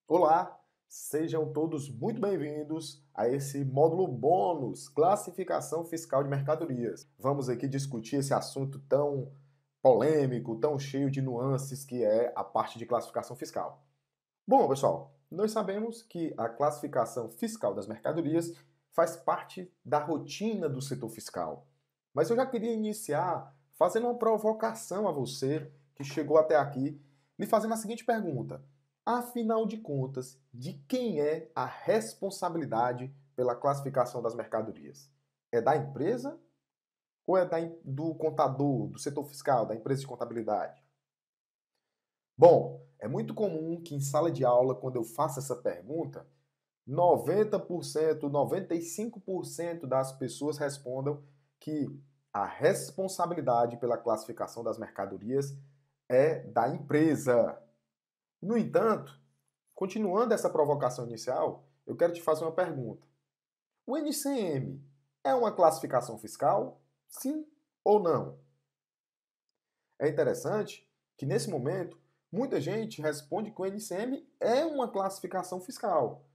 Olá, sejam todos muito bem-vindos a esse módulo bônus, classificação fiscal de mercadorias. Vamos aqui discutir esse assunto tão polêmico, tão cheio de nuances que é a parte de classificação fiscal. Bom, pessoal, nós sabemos que a classificação fiscal das mercadorias faz parte da rotina do setor fiscal. Mas eu já queria iniciar fazendo uma provocação a você que chegou até aqui, lhe fazendo a seguinte pergunta: afinal de contas, de quem é a responsabilidade pela classificação das mercadorias? É da empresa ou é do contador, do setor fiscal, da empresa de contabilidade? Bom, é muito comum que em sala de aula, quando eu faço essa pergunta, 90%, 95% das pessoas respondam que a responsabilidade pela classificação das mercadorias é da empresa. No entanto, continuando essa provocação inicial, eu quero te fazer uma pergunta. O NCM é uma classificação fiscal? Sim ou não? É interessante que, nesse momento, muita gente responde que o NCM é uma classificação fiscal.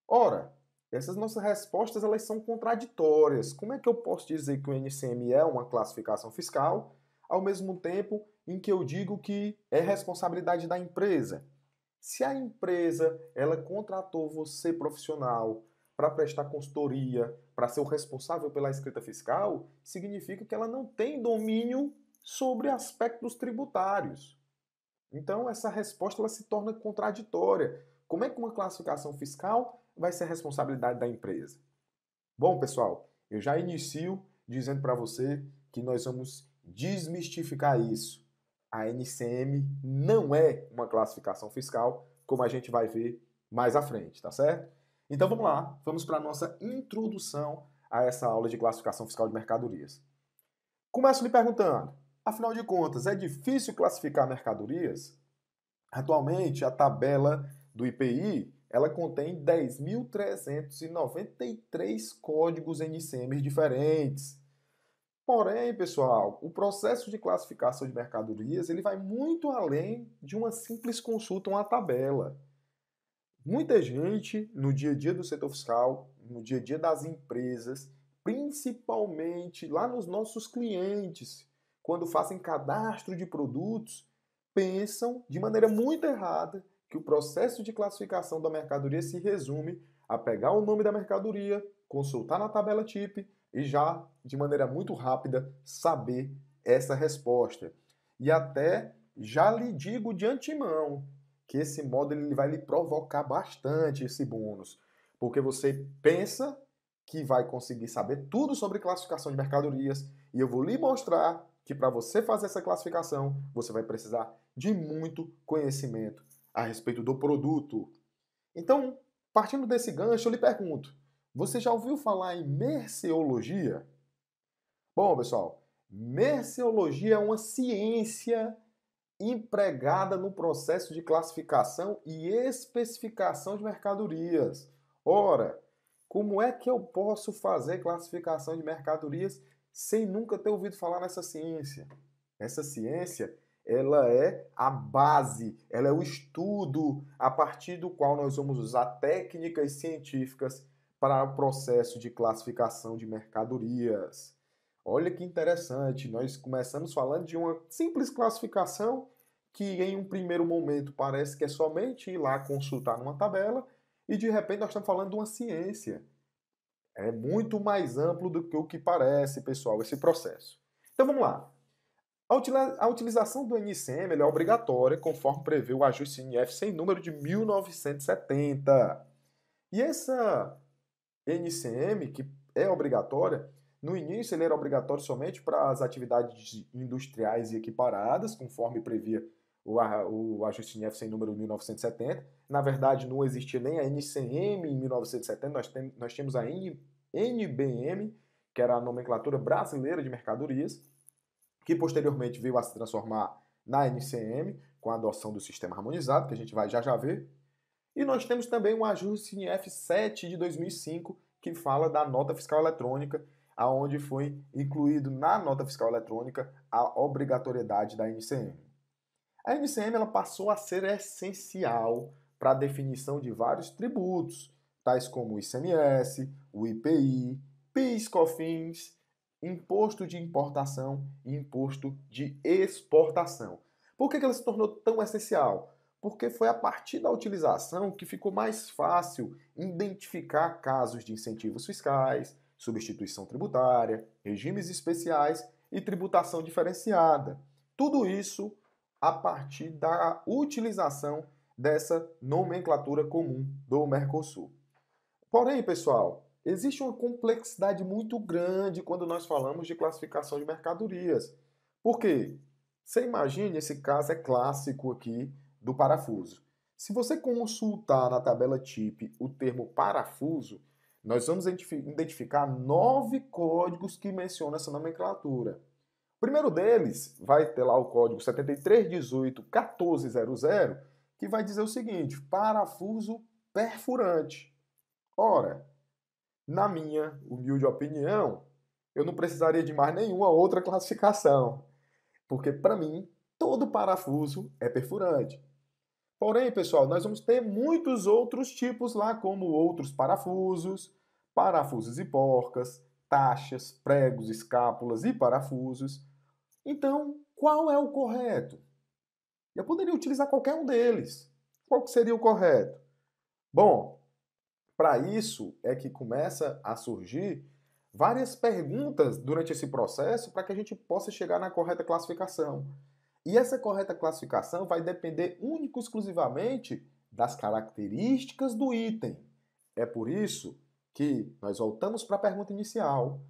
Ora, essas nossas respostas elas são contraditórias. Como é que eu posso dizer que o NCM é uma classificação fiscal, ao mesmo tempo em que eu digo que é responsabilidade da empresa? Se a empresa ela contratou você profissional para prestar consultoria, para ser o responsável pela escrita fiscal, significa que ela não tem domínio sobre aspectos tributários. Então, essa resposta ela se torna contraditória. Como é que uma classificação fiscal vai ser responsabilidade da empresa? Bom, pessoal, eu já inicio dizendo para você que nós vamos desmistificar isso. A NCM não é uma classificação fiscal, como a gente vai ver mais à frente, tá certo? Então vamos lá, vamos para a nossa introdução a essa aula de classificação fiscal de mercadorias. Começo lhe perguntando, afinal de contas, é difícil classificar mercadorias? Atualmente, a tabela do IPI, ela contém 10.393 códigos NCMs diferentes. Porém, pessoal, o processo de classificação de mercadorias, ele vai muito além de uma simples consulta a uma tabela. Muita gente, no dia a dia do setor fiscal, no dia a dia das empresas, principalmente lá nos nossos clientes, quando fazem cadastro de produtos, pensam de maneira muito errada que o processo de classificação da mercadoria se resume a pegar o nome da mercadoria, consultar na tabela TIP e já, de maneira muito rápida, saber essa resposta. E até já lhe digo de antemão que esse módulo ele vai lhe provocar bastante esse bônus, porque você pensa que vai conseguir saber tudo sobre classificação de mercadorias e eu vou lhe mostrar que para você fazer essa classificação, você vai precisar de muito conhecimento a respeito do produto. Então, partindo desse gancho, eu lhe pergunto: você já ouviu falar em merceologia? Bom, pessoal, merceologia é uma ciência empregada no processo de classificação e especificação de mercadorias. Ora, como é que eu posso fazer classificação de mercadorias sem nunca ter ouvido falar nessa ciência? Essa ciência, ela é a base, ela é o estudo a partir do qual nós vamos usar técnicas científicas para o processo de classificação de mercadorias. Olha que interessante, nós começamos falando de uma simples classificação que em um primeiro momento parece que é somente ir lá consultar numa tabela e de repente nós estamos falando de uma ciência. É muito mais amplo do que o que parece, pessoal, esse processo. Então vamos lá. A utilização do NCM é obrigatória, conforme prevê o ajuste NF sem número de 1970. E essa NCM, que é obrigatória, no início ele era obrigatório somente para as atividades industriais e equiparadas, conforme previa o ajuste NF sem número 1970. Na verdade, não existia nem a NCM em 1970, nós tínhamos a NBM, que era a nomenclatura brasileira de mercadorias, que posteriormente veio a se transformar na NCM, com a adoção do sistema harmonizado, que a gente vai já ver. E nós temos também o ajuste em F7 de 2005, que fala da nota fiscal eletrônica, aonde foi incluído na nota fiscal eletrônica a obrigatoriedade da NCM. A NCM ela passou a ser essencial para a definição de vários tributos, tais como o ICMS, o IPI, PIS/COFINS, imposto de importação e imposto de exportação. Por que ela se tornou tão essencial? Porque foi a partir da utilização que ficou mais fácil identificar casos de incentivos fiscais, substituição tributária, regimes especiais e tributação diferenciada. Tudo isso a partir da utilização dessa nomenclatura comum do Mercosul. Porém, pessoal, existe uma complexidade muito grande quando nós falamos de classificação de mercadorias. Por quê? Você imagine, esse caso é clássico aqui do parafuso. Se você consultar na tabela TIP o termo parafuso, nós vamos identificar 9 códigos que mencionam essa nomenclatura. O primeiro deles vai ter lá o código 7318-1400, que vai dizer o seguinte: parafuso perfurante. Ora, na minha humilde opinião, eu não precisaria de mais nenhuma outra classificação, porque para mim todo parafuso é perfurante. Porém, pessoal, nós vamos ter muitos outros tipos lá, como outros parafusos, parafusos e porcas, taxas, pregos, escápulas e parafusos. Então, qual é o correto? Eu poderia utilizar qualquer um deles. Qual que seria o correto? Bom, para isso é que começa a surgir várias perguntas durante esse processo para que a gente possa chegar na correta classificação. E essa correta classificação vai depender único e exclusivamente das características do item. É por isso que nós voltamos para a pergunta inicial.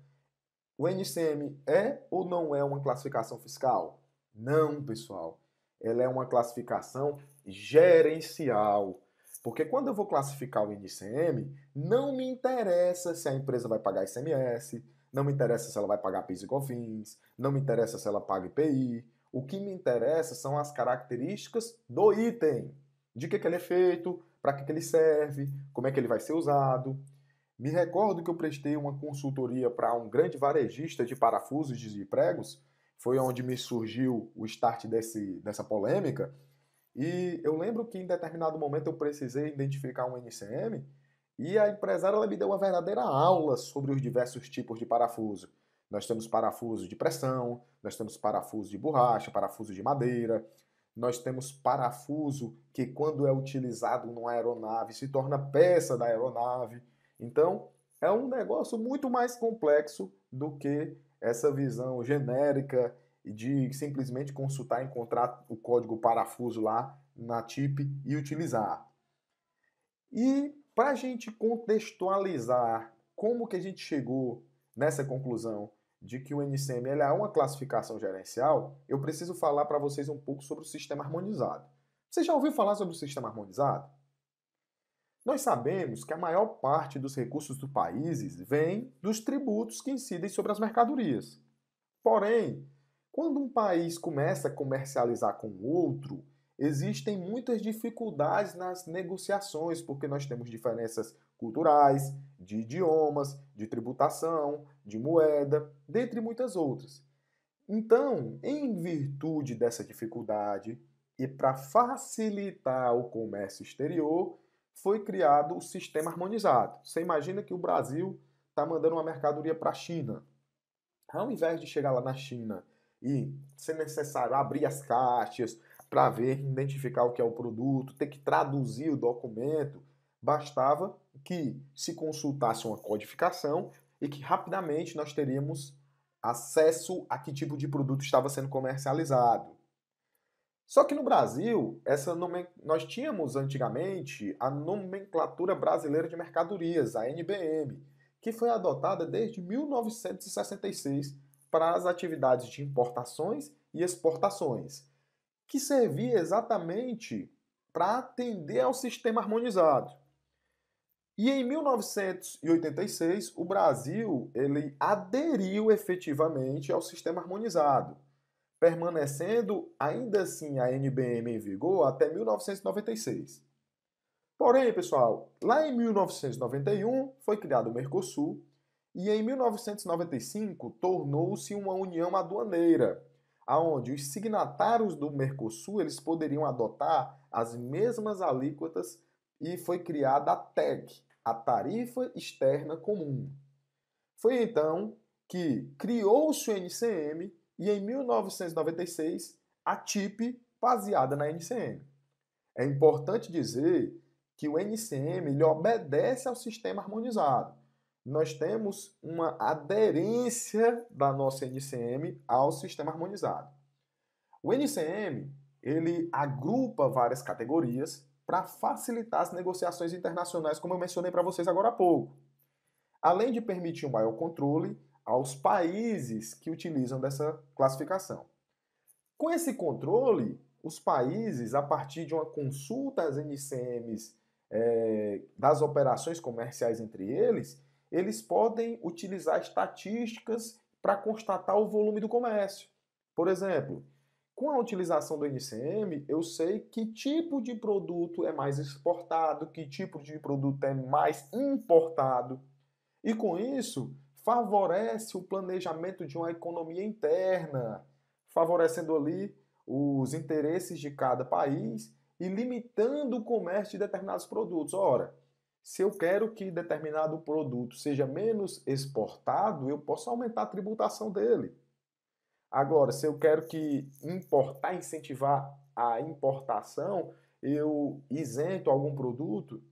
O NCM é ou não é uma classificação fiscal? Não, pessoal. Ela é uma classificação gerencial. Porque quando eu vou classificar o NCM, não me interessa se a empresa vai pagar ICMS, não me interessa se ela vai pagar PIS e COFINS, não me interessa se ela paga IPI. O que me interessa são as características do item. De que ele é feito, para que ele serve, como é que ele vai ser usado. Me recordo que eu prestei uma consultoria para um grande varejista de parafusos de pregos, foi onde me surgiu o start dessa polêmica, e eu lembro que em determinado momento eu precisei identificar um NCM e a empresária ela me deu uma verdadeira aula sobre os diversos tipos de parafuso. Nós temos parafuso de pressão, nós temos parafuso de borracha, parafuso de madeira, nós temos parafuso que quando é utilizado numa aeronave se torna peça da aeronave. Então, é um negócio muito mais complexo do que essa visão genérica de simplesmente consultar e encontrar o código parafuso lá na TIP e utilizar. E para a gente contextualizar como que a gente chegou nessa conclusão de que o NCM é uma classificação gerencial, eu preciso falar para vocês um pouco sobre o sistema harmonizado. Você já ouviu falar sobre o sistema harmonizado? Nós sabemos que a maior parte dos recursos dos países vem dos tributos que incidem sobre as mercadorias. Porém, quando um país começa a comercializar com o outro, existem muitas dificuldades nas negociações, porque nós temos diferenças culturais, de idiomas, de tributação, de moeda, dentre muitas outras. Então, em virtude dessa dificuldade e para facilitar o comércio exterior, foi criado o sistema harmonizado. Você imagina que o Brasil está mandando uma mercadoria para a China. Ao invés de chegar lá na China e ser necessário abrir as caixas para ver, identificar o que é o produto, ter que traduzir o documento, bastava que se consultasse uma codificação e que rapidamente nós teríamos acesso a que tipo de produto estava sendo comercializado. Só que no Brasil, nós tínhamos antigamente a Nomenclatura Brasileira de Mercadorias, a NBM, que foi adotada desde 1966 para as atividades de importações e exportações, que servia exatamente para atender ao sistema harmonizado. E em 1986, o Brasil ele aderiu efetivamente ao sistema harmonizado, permanecendo ainda assim a NBM em vigor até 1996. Porém, pessoal, lá em 1991 foi criado o Mercosul e em 1995 tornou-se uma união aduaneira, aonde os signatários do Mercosul eles poderiam adotar as mesmas alíquotas e foi criada a TEC, a Tarifa Externa Comum. Foi então que criou-se o NCM e em 1996 a TIP baseada na NCM. É importante dizer que o NCM ele obedece ao sistema harmonizado. Nós temos uma aderência da nossa NCM ao sistema harmonizado. O NCM ele agrupa várias categorias para facilitar as negociações internacionais, como eu mencionei para vocês agora há pouco, além de permitir um maior controle aos países que utilizam dessa classificação. Com esse controle, os países, a partir de uma consulta às NCMs das operações comerciais entre eles podem utilizar estatísticas para constatar o volume do comércio. Por exemplo, com a utilização do NCM, eu sei que tipo de produto é mais exportado, que tipo de produto é mais importado. E com isso, favorece o planejamento de uma economia interna, favorecendo ali os interesses de cada país e limitando o comércio de determinados produtos. Ora, se eu quero que determinado produto seja menos exportado, eu posso aumentar a tributação dele. Agora, se eu quero que importar, incentivar a importação, eu isento algum produto,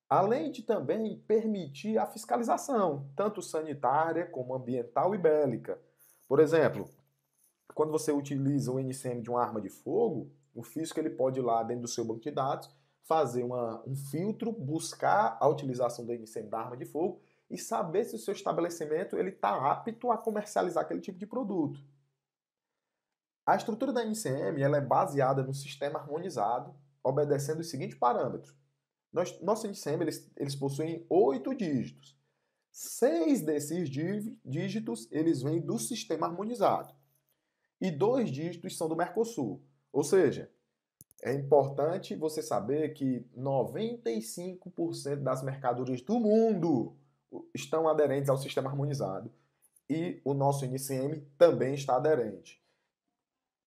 além de também permitir a fiscalização, tanto sanitária como ambiental e bélica. Por exemplo, quando você utiliza o NCM de uma arma de fogo, o físico ele pode ir lá dentro do seu banco de dados, fazer um filtro, buscar a utilização do NCM da arma de fogo e saber se o seu estabelecimento está apto a comercializar aquele tipo de produto. A estrutura da NCM ela é baseada no sistema harmonizado, obedecendo os seguintes parâmetros. Nosso NCM eles possuem 8 dígitos. 6 desses dígitos eles vêm do sistema harmonizado. E 2 dígitos são do Mercosul. Ou seja, é importante você saber que 95% das mercadorias do mundo estão aderentes ao sistema harmonizado. E o nosso NCM também está aderente.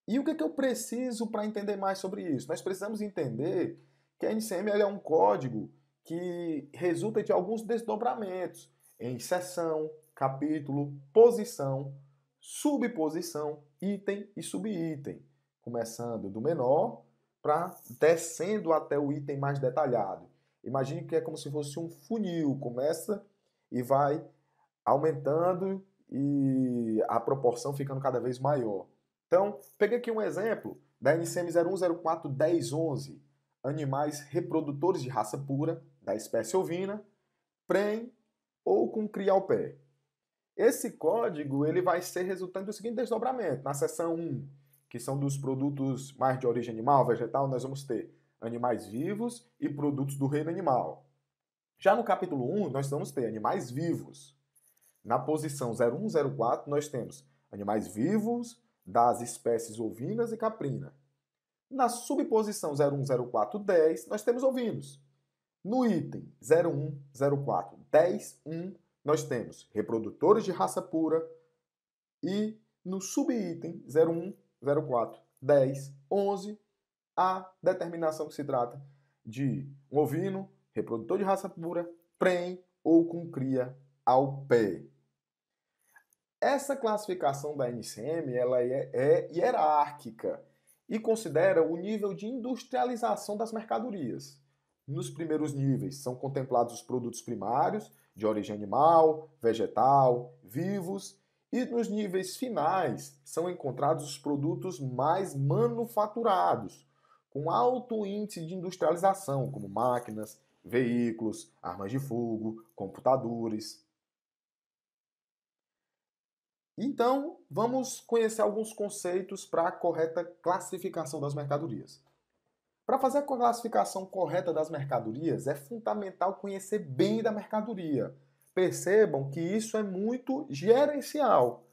E o que eu preciso para entender mais sobre isso? Nós precisamos entender que a NCM é um código que resulta de alguns desdobramentos em seção, capítulo, posição, subposição, item e subitem, começando do menor para descendo até o item mais detalhado. Imagine que é como se fosse um funil, começa e vai aumentando e a proporção ficando cada vez maior. Então, peguei aqui um exemplo da NCM 01041011, animais reprodutores de raça pura, da espécie ovina, prem ou com cria ao pé. Esse código ele vai ser resultante do seguinte desdobramento. Na seção 1, que são dos produtos mais de origem animal, vegetal, nós vamos ter animais vivos e produtos do reino animal. Já no capítulo 1, nós vamos ter animais vivos. Na posição 0104, nós temos animais vivos das espécies ovinas e caprina. Na subposição 010410, nós temos ovinos. No item 010410.1, nós temos reprodutores de raça pura. E no subitem 010410.11, a determinação que se trata de um ovino, reprodutor de raça pura, prem ou com cria ao pé. Essa classificação da NCM ela é hierárquica e considera o nível de industrialização das mercadorias. Nos primeiros níveis são contemplados os produtos primários, de origem animal, vegetal, vivos, e nos níveis finais são encontrados os produtos mais manufaturados, com alto índice de industrialização, como máquinas, veículos, armas de fogo, computadores. Então, vamos conhecer alguns conceitos para a correta classificação das mercadorias. Para fazer a classificação correta das mercadorias, é fundamental conhecer bem da mercadoria. Percebam que isso é muito gerencial.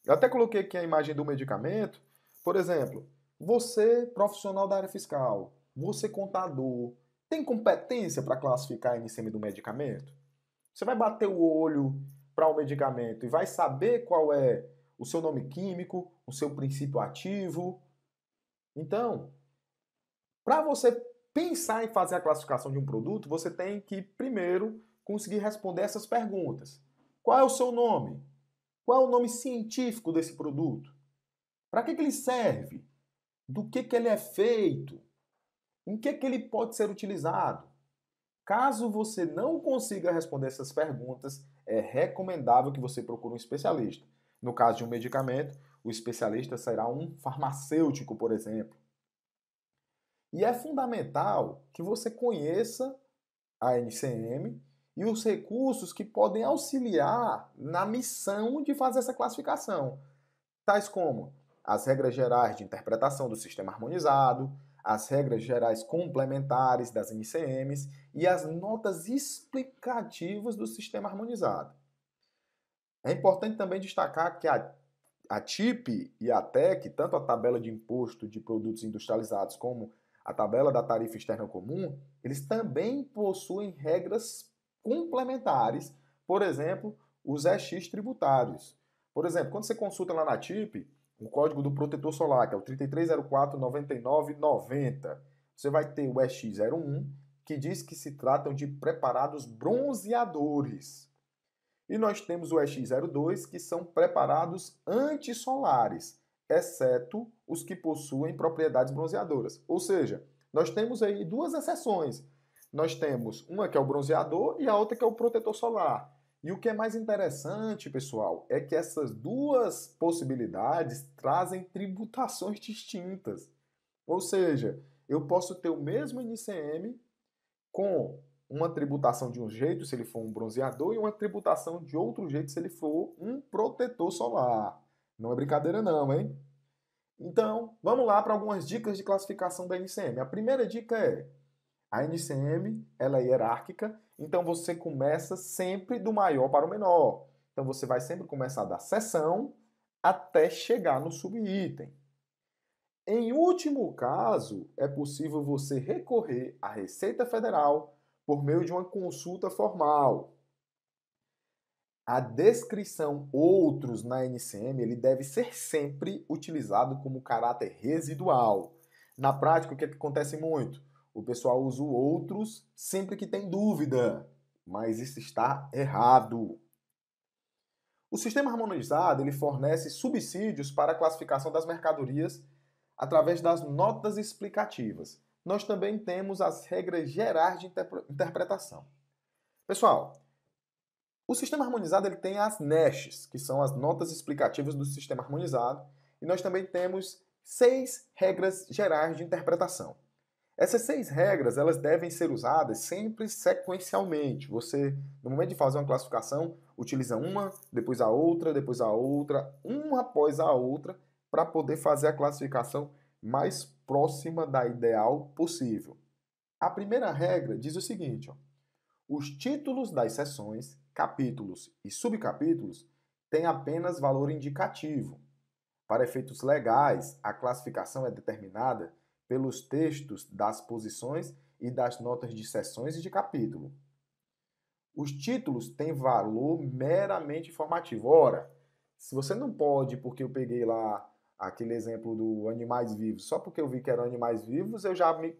Eu até coloquei aqui a imagem do medicamento. Por exemplo, você, profissional da área fiscal, você, contador, tem competência para classificar a NCM do medicamento? Você vai bater o olho para o medicamento e vai saber qual é o seu nome químico, o seu princípio ativo. Então, para você pensar em fazer a classificação de um produto, você tem que primeiro conseguir responder essas perguntas. Qual é o seu nome? Qual é o nome científico desse produto? Para que ele serve? Do que ele é feito? Em que ele pode ser utilizado? Caso você não consiga responder essas perguntas, é recomendável que você procure um especialista. No caso de um medicamento, o especialista será um farmacêutico, por exemplo. E é fundamental que você conheça a NCM e os recursos que podem auxiliar na missão de fazer essa classificação, tais como as regras gerais de interpretação do sistema harmonizado, as regras gerais complementares das NCMs e as notas explicativas do sistema harmonizado. É importante também destacar que a TIP e a TEC, tanto a tabela de imposto de produtos industrializados como a tabela da tarifa externa comum, eles também possuem regras complementares, por exemplo, os EX tributários. Por exemplo, quando você consulta lá na TIP, o código do protetor solar, que é o 33049990, você vai ter o EX01, que diz que se tratam de preparados bronzeadores. E nós temos o EX02, que são preparados antissolares, exceto os que possuem propriedades bronzeadoras. Ou seja, nós temos aí duas exceções. Nós temos uma que é o bronzeador e a outra que é o protetor solar. E o que é mais interessante, pessoal, é que essas duas possibilidades trazem tributações distintas. Ou seja, eu posso ter o mesmo NCM com uma tributação de um jeito se ele for um bronzeador e uma tributação de outro jeito se ele for um protetor solar. Não é brincadeira não, hein? Então, vamos lá para algumas dicas de classificação da NCM. A primeira dica é: a NCM ela é hierárquica, então você começa sempre do maior para o menor. Então você vai sempre começar da seção até chegar no subitem. Em último caso, é possível você recorrer à Receita Federal por meio de uma consulta formal. A descrição outros na NCM ele deve ser sempre utilizado como caráter residual. Na prática, o que acontece muito? O pessoal usa o outros sempre que tem dúvida, mas isso está errado. O sistema harmonizado ele fornece subsídios para a classificação das mercadorias através das notas explicativas. Nós também temos as regras gerais de interpretação. Pessoal, o sistema harmonizado ele tem as NESHs, que são as notas explicativas do sistema harmonizado, e nós também temos 6 regras gerais de interpretação. Essas 6 regras elas devem ser usadas sempre sequencialmente. Você, no momento de fazer uma classificação, utiliza uma, depois a outra, uma após a outra, para poder fazer a classificação mais próxima da ideal possível. A primeira regra diz o seguinte: os títulos das seções, capítulos e subcapítulos têm apenas valor indicativo. Para efeitos legais, a classificação é determinada pelos textos das posições e das notas de seções e de capítulo. Os títulos têm valor meramente informativo. Ora, se você não pode, porque eu peguei lá aquele exemplo do animais vivos, só porque eu vi que eram animais vivos, eu já me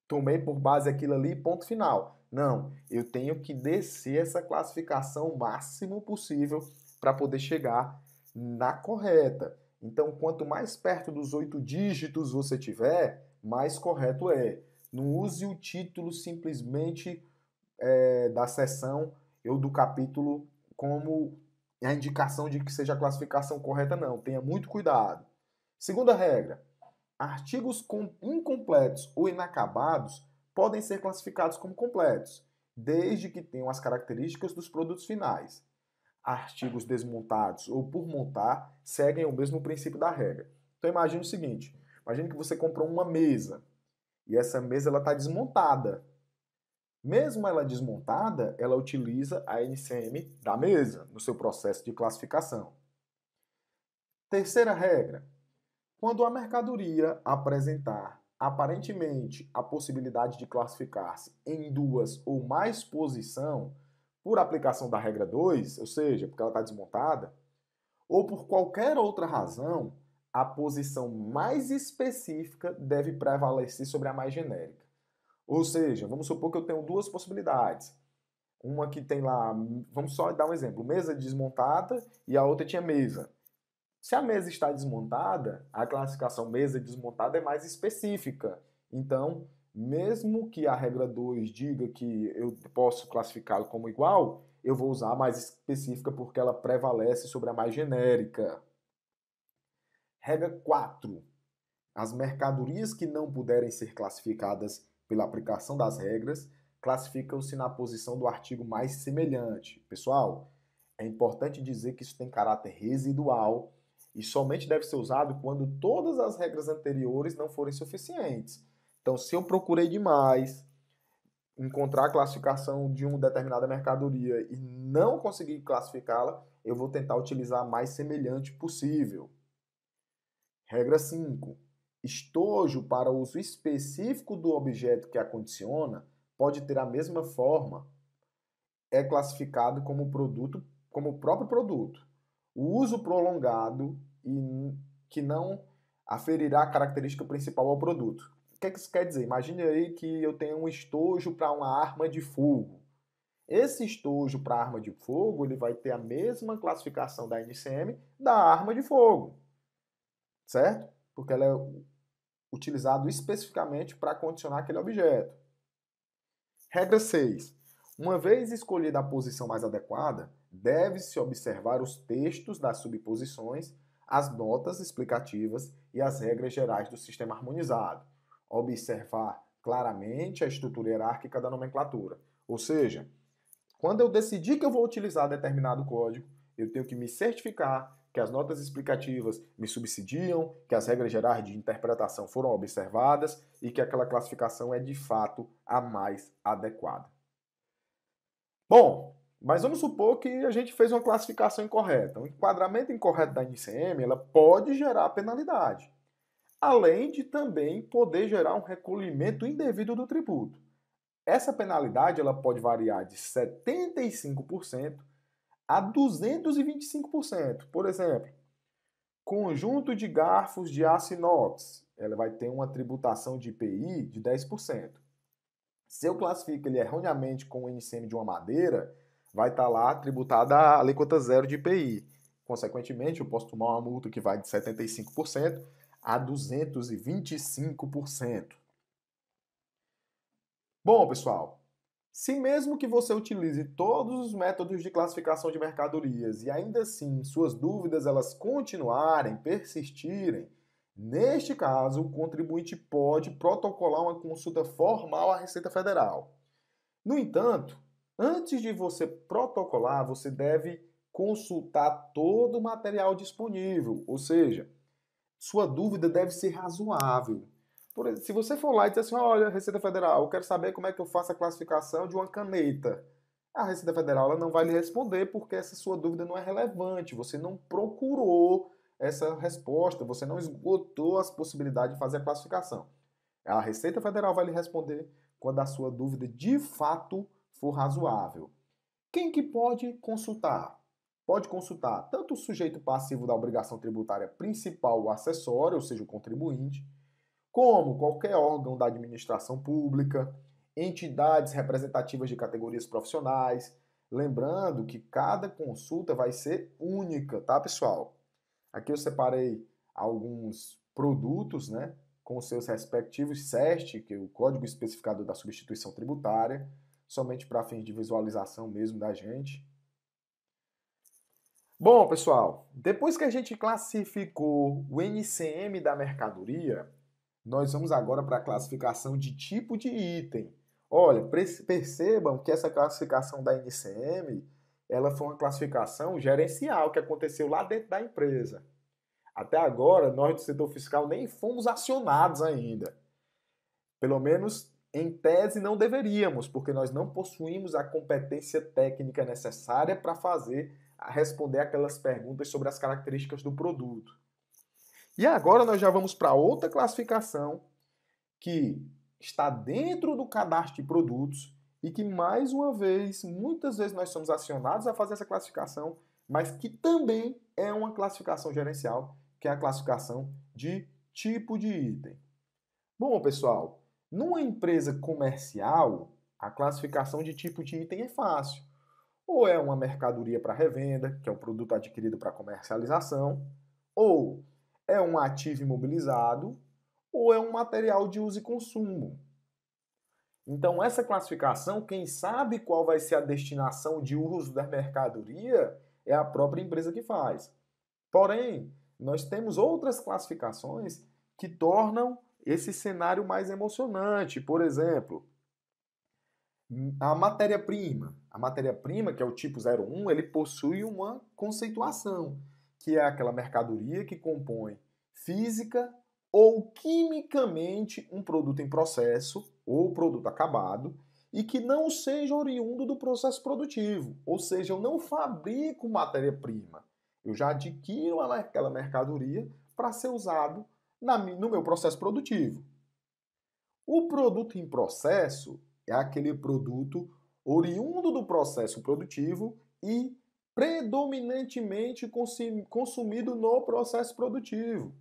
tomei por base aquilo ali, ponto final. Não, eu tenho que descer essa classificação o máximo possível para poder chegar na correta. Então, quanto mais perto dos 8 dígitos você tiver, mais correto é. Não use o título simplesmente da seção ou do capítulo como a indicação de que seja a classificação correta, não. Tenha muito cuidado. Segunda regra: artigos incompletos ou inacabados podem ser classificados como completos, desde que tenham as características dos produtos finais. Artigos desmontados ou por montar seguem o mesmo princípio da regra. Então imagine o seguinte: imagine que você comprou uma mesa e essa mesa está desmontada. Mesmo ela desmontada, ela utiliza a NCM da mesa no seu processo de classificação. Terceira regra: quando a mercadoria apresentar aparentemente a possibilidade de classificar-se em 2 ou mais posições, por aplicação da regra 2, ou seja, porque ela está desmontada, ou por qualquer outra razão, a posição mais específica deve prevalecer sobre a mais genérica. Ou seja, vamos supor que eu tenho duas possibilidades. Uma que tem lá, vamos só dar um exemplo, mesa desmontada e a outra tinha mesa. Se a mesa está desmontada, a classificação mesa desmontada é mais específica. Então, mesmo que a regra 2 diga que eu posso classificá-lo como igual, eu vou usar a mais específica porque ela prevalece sobre a mais genérica. Regra 4. As mercadorias que não puderem ser classificadas pela aplicação das regras classificam-se na posição do artigo mais semelhante. Pessoal, é importante dizer que isso tem caráter residual e somente deve ser usado quando todas as regras anteriores não forem suficientes. Então, se eu procurei demais encontrar a classificação de uma determinada mercadoria e não conseguir classificá-la, eu vou tentar utilizar a mais semelhante possível. Regra 5. Estojo para uso específico do objeto que a condiciona pode ter a mesma forma, é classificado como produto, como o próprio produto. O uso prolongado e que não aferirá a característica principal ao produto. O que isso quer dizer? Imagine aí que eu tenho um estojo para uma arma de fogo. Esse estojo para arma de fogo ele vai ter a mesma classificação da NCM da arma de fogo, certo? Porque ela é utilizado especificamente para condicionar aquele objeto. Regra 6. Uma vez escolhida a posição mais adequada, deve-se observar os textos das subposições, as notas explicativas e as regras gerais do sistema harmonizado. Observar claramente a estrutura hierárquica da nomenclatura. Ou seja, quando eu decidir que eu vou utilizar determinado código, eu tenho que me certificar que as notas explicativas me subsidiam, que as regras gerais de interpretação foram observadas e que aquela classificação é de fato a mais adequada. Bom, mas vamos supor que a gente fez uma classificação incorreta. O enquadramento incorreto da NCM ela pode gerar penalidade, além de também poder gerar um recolhimento indevido do tributo. Essa penalidade ela pode variar de 75% a 225%. Por exemplo, conjunto de garfos de aço inox, ela vai ter uma tributação de IPI de 10%. Se eu classifico ele erroneamente com o NCM de uma madeira, vai estar lá tributada a alíquota zero de IPI. Consequentemente, eu posso tomar uma multa que vai de 75% a 225%. Bom, pessoal, se mesmo que você utilize todos os métodos de classificação de mercadorias e ainda assim suas dúvidas elas continuarem, persistirem, neste caso o contribuinte pode protocolar uma consulta formal à Receita Federal. No entanto, antes de você protocolar, você deve consultar todo o material disponível, ou seja, sua dúvida deve ser razoável. Por exemplo, se você for lá e dizer assim, olha, Receita Federal, eu quero saber como é que eu faço a classificação de uma caneta. A Receita Federal ela não vai lhe responder porque essa sua dúvida não é relevante. Você não procurou essa resposta, você não esgotou as possibilidades de fazer a classificação. A Receita Federal vai lhe responder quando a sua dúvida de fato for razoável. Quem que pode consultar? Pode consultar tanto o sujeito passivo da obrigação tributária principal ou acessória, ou seja, o contribuinte, como qualquer órgão da administração pública, entidades representativas de categorias profissionais. Lembrando que cada consulta vai ser única, tá, pessoal? Aqui eu separei alguns produtos, né, com seus respectivos CEST, que é o Código Especificador da Substituição Tributária, somente para fins de visualização mesmo da gente. Bom, pessoal, depois que a gente classificou o NCM da mercadoria, nós vamos agora para a classificação de tipo de item. Olha, percebam que essa classificação da NCM, ela foi uma classificação gerencial que aconteceu lá dentro da empresa. Até agora, nós do setor fiscal nem fomos acionados ainda. Pelo menos em tese não deveríamos, porque nós não possuímos a competência técnica necessária para responder aquelas perguntas sobre as características do produto. E agora nós já vamos para outra classificação que está dentro do cadastro de produtos e que, mais uma vez, muitas vezes nós somos acionados a fazer essa classificação, mas que também é uma classificação gerencial, que que é a classificação de tipo de item. Bom, pessoal, numa empresa comercial, a classificação de tipo de item é fácil. Ou é uma mercadoria para revenda, que é o produto adquirido para comercialização, ou é um ativo imobilizado, ou é um material de uso e consumo. Então, essa classificação, quem sabe qual vai ser a destinação de uso da mercadoria é a própria empresa que faz. Porém, nós temos outras classificações que tornam esse cenário mais emocionante. Por exemplo, a matéria-prima. A matéria-prima, que é o tipo 01, ele possui uma conceituação, que é aquela mercadoria que compõe física ou quimicamente um produto em processo ou produto acabado e que não seja oriundo do processo produtivo. Ou seja, eu não fabrico matéria-prima. Eu já adquiro aquela mercadoria para ser usado no meu processo produtivo. O produto em processo é aquele produto oriundo do processo produtivo e predominantemente consumido no processo produtivo.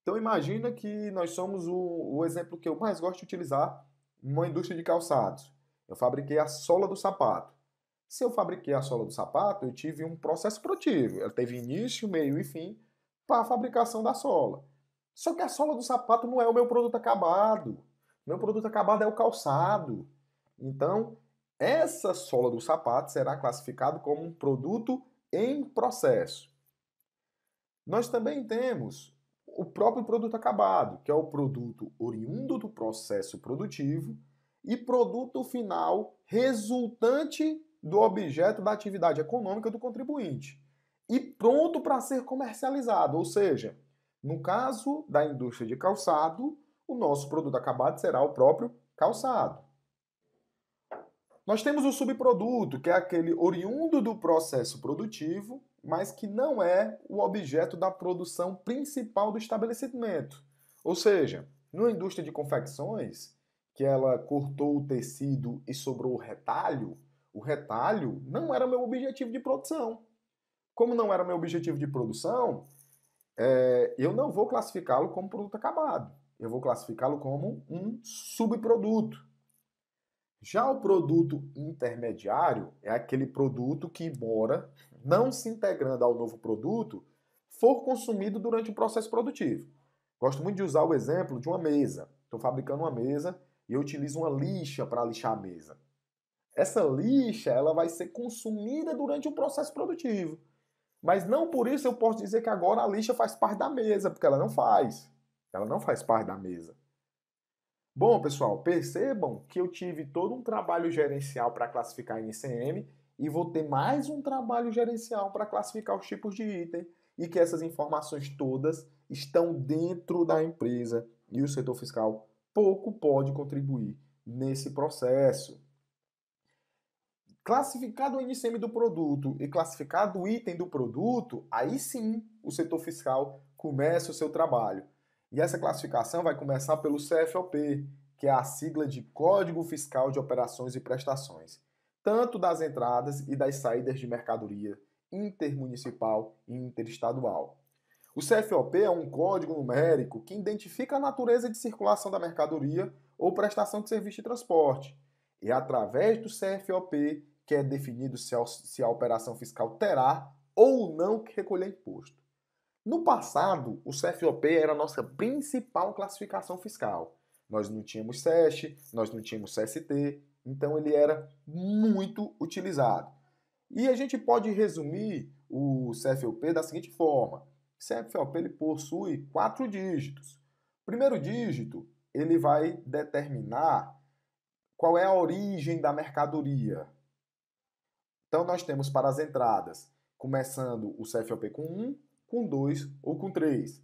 Então imagina que nós somos o exemplo que eu mais gosto de utilizar numa indústria de calçados. Eu fabriquei a sola do sapato. Se eu fabriquei a sola do sapato, eu tive um processo produtivo. Ela teve início, meio e fim para a fabricação da sola. Só que a sola do sapato não é o meu produto acabado. Meu produto acabado é o calçado. Então, essa sola do sapato será classificado como um produto em processo. Nós também temos o próprio produto acabado, que é o produto oriundo do processo produtivo e produto final resultante do objeto da atividade econômica do contribuinte e pronto para ser comercializado, ou seja, no caso da indústria de calçado, o nosso produto acabado será o próprio calçado. Nós temos o subproduto, que é aquele oriundo do processo produtivo, mas que não é o objeto da produção principal do estabelecimento. Ou seja, numa indústria de confecções, que ela cortou o tecido e sobrou o retalho não era meu objetivo de produção. Como não era meu objetivo de produção, eu não vou classificá-lo como produto acabado. Eu vou classificá-lo como um subproduto. Já o produto intermediário é aquele produto que, embora não se integrando ao novo produto, for consumido durante o processo produtivo. Gosto muito de usar o exemplo de uma mesa. Estou fabricando uma mesa e eu utilizo uma lixa para lixar a mesa. Essa lixa ela vai ser consumida durante o processo produtivo. Mas não por isso eu posso dizer que agora a lixa faz parte da mesa, porque ela não faz. Ela não faz parte da mesa. Bom, pessoal, percebam que eu tive todo um trabalho gerencial para classificar a NCM e vou ter mais um trabalho gerencial para classificar os tipos de item e que essas informações todas estão dentro da empresa e o setor fiscal pouco pode contribuir nesse processo. Classificado o NCM do produto e classificado o item do produto, aí sim o setor fiscal começa o seu trabalho. E essa classificação vai começar pelo CFOP, que é a sigla de Código Fiscal de Operações e Prestações, tanto das entradas e das saídas de mercadoria intermunicipal e interestadual. O CFOP é um código numérico que identifica a natureza de circulação da mercadoria ou prestação de serviço de transporte. E é através do CFOP que é definido se a operação fiscal terá ou não que recolher imposto. No passado, o CFOP era a nossa principal classificação fiscal. Nós não tínhamos SEST, nós não tínhamos CST, então ele era muito utilizado. E a gente pode resumir o CFOP da seguinte forma. O CFOP ele possui 4 dígitos. O primeiro dígito ele vai determinar qual é a origem da mercadoria. Então nós temos para as entradas, começando o CFOP com 1, com 2 ou com 3.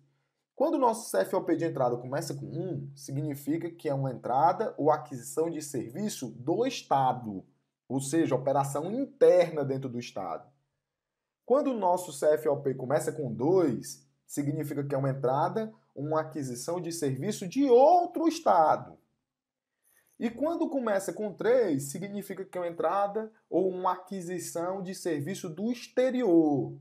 Quando o nosso CFOP de entrada começa com 1, significa que é uma entrada ou aquisição de serviço do Estado, ou seja, operação interna dentro do Estado. Quando o nosso CFOP começa com 2, significa que é uma entrada ou uma aquisição de serviço de outro Estado. E quando começa com 3, significa que é uma entrada ou uma aquisição de serviço do exterior.